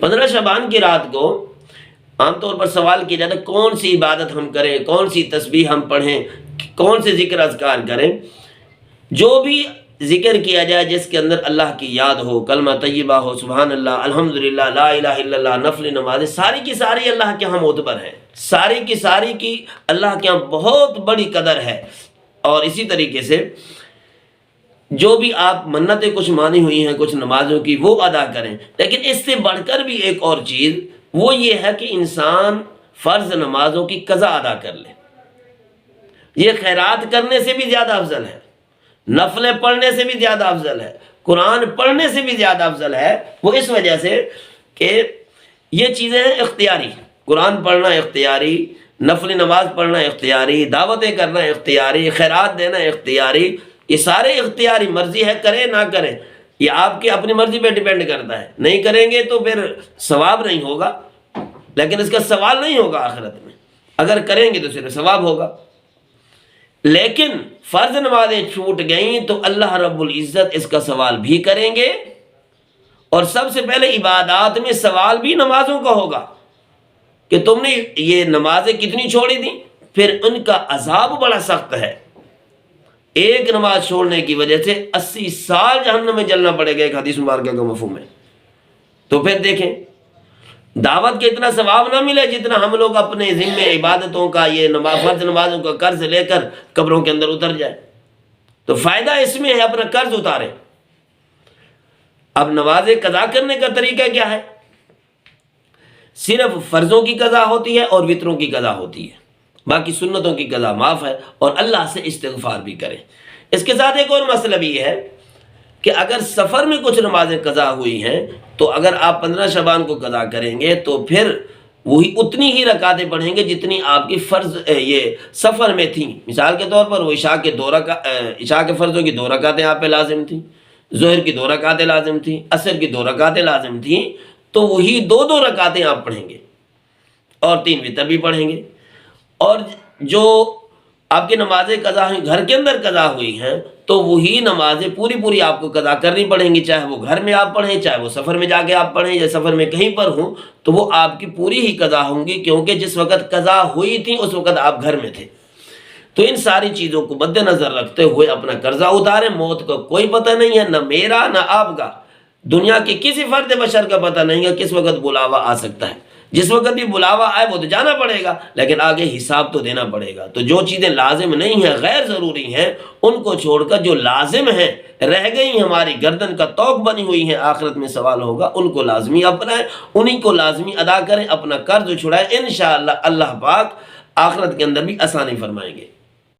15 شعبان کی رات کو عام طور پر سوال کیا جاتا ہے کون سی عبادت ہم کریں، کون سی تسبیح ہم پڑھیں، کون سے ذکر اذکار کریں۔ جو بھی ذکر کیا جائے جس کے اندر اللہ کی یاد ہو، کلمہ طیبہ ہو، سبحان اللہ، الحمدللہ، لا الہ الا اللہ، نفل نمازیں، ساری کی ساری اللہ کے ہاں معتبر ہیں، ساری کی ساری کی اللہ کے ہاں بہت بڑی قدر ہے۔ اور اسی طریقے سے جو بھی آپ منتیں کچھ مانی ہوئی ہیں کچھ نمازوں کی وہ ادا کریں، لیکن اس سے بڑھ کر بھی ایک اور چیز وہ یہ ہے کہ انسان فرض نمازوں کی قضا ادا کر لے۔ یہ خیرات کرنے سے بھی زیادہ افضل ہے، نفلیں پڑھنے سے بھی زیادہ افضل ہے، قرآن پڑھنے سے بھی زیادہ افضل ہے۔ وہ اس وجہ سے کہ یہ چیزیں ہیں اختیاری، قرآن پڑھنا اختیاری، نفل نماز پڑھنا اختیاری، دعوتیں کرنا اختیاری، خیرات دینا اختیاری، یہ سارے اختیاری، مرضی ہے کریں نہ کریں، یہ آپ کی اپنی مرضی پہ ڈیپینڈ کرتا ہے۔ نہیں کریں گے تو پھر ثواب نہیں ہوگا، لیکن اس کا سوال نہیں ہوگا آخرت میں، اگر کریں گے تو صرف ثواب ہوگا۔ لیکن فرض نمازیں چھوٹ گئیں تو اللہ رب العزت اس کا سوال بھی کریں گے، اور سب سے پہلے عبادات میں سوال بھی نمازوں کا ہوگا کہ تم نے یہ نمازیں کتنی چھوڑی تھیں، پھر ان کا عذاب بڑا سخت ہے۔ ایک نماز چھوڑنے کی وجہ سے 80 سال جہنم میں جلنا پڑے گا، ایک حدیث مبارکہ کا مفہوم ہے۔ تو پھر دیکھیں دعوت کے اتنا ثواب نہ ملے جتنا ہم لوگ اپنے ذمے عبادتوں کا یہ فرض نمازوں کا قرض لے کر قبروں کے اندر اتر جائے۔ تو فائدہ اس میں ہے اپنا قرض اتارے۔ اب نمازیں قضا کرنے کا طریقہ کیا ہے؟ صرف فرضوں کی قضا ہوتی ہے اور وتروں کی قضا ہوتی ہے، باقی سنتوں کی قضا معاف ہے، اور اللہ سے استغفار بھی کریں۔ اس کے ساتھ ایک اور مسئلہ بھی ہے کہ اگر سفر میں کچھ نمازیں قضا ہوئی ہیں تو اگر آپ 15 شعبان کو قضا کریں گے تو پھر وہی اتنی ہی رکعتیں پڑھیں گے جتنی آپ کی فرض یہ سفر میں تھیں۔ مثال کے طور پر وہ عشاء کے فرضوں کی 2 رکعتیں آپ پہ لازم تھیں، ظہر کی 2 رکعتیں لازم تھیں، عصر کی 2 رکعتیں لازم تھیں، تو وہی 2 رکعتیں آپ پڑھیں گے اور 3 وتر بھی پڑھیں گے۔ اور جو آپ کی نمازیں قضا ہوئی گھر کے اندر قضا ہوئی ہیں تو وہی نمازیں پوری آپ کو قضا کرنی پڑیں گی، چاہے وہ گھر میں آپ پڑھیں، چاہے وہ سفر میں جا کے آپ پڑھیں، یا سفر میں کہیں پر ہوں تو وہ آپ کی پوری ہی قضا ہوں گی، کیونکہ جس وقت قضا ہوئی تھی اس وقت آپ گھر میں تھے۔ تو ان ساری چیزوں کو مد نظر رکھتے ہوئے اپنا قرضہ اتاریں۔ موت کا کوئی پتہ نہیں ہے، نہ میرا نہ آپ کا، دنیا کے کسی فرد بشر کا پتہ نہیں ہے کس وقت بلاوا آ سکتا ہے۔ جس وقت بھی بلاوا آئے وہ تو جانا پڑے گا، لیکن آگے حساب تو دینا پڑے گا۔ تو جو چیزیں لازم نہیں ہیں، غیر ضروری ہیں، ان کو چھوڑ کر جو لازم ہیں، رہ گئی ہماری گردن کا توق بنی ہوئی ہیں، آخرت میں سوال ہوگا، ان کو لازمی اپنائیں، انہی کو لازمی ادا کریں، اپنا قرض چھڑائیں، انشاءاللہ اللہ پاک آخرت کے اندر بھی آسانی فرمائیں گے۔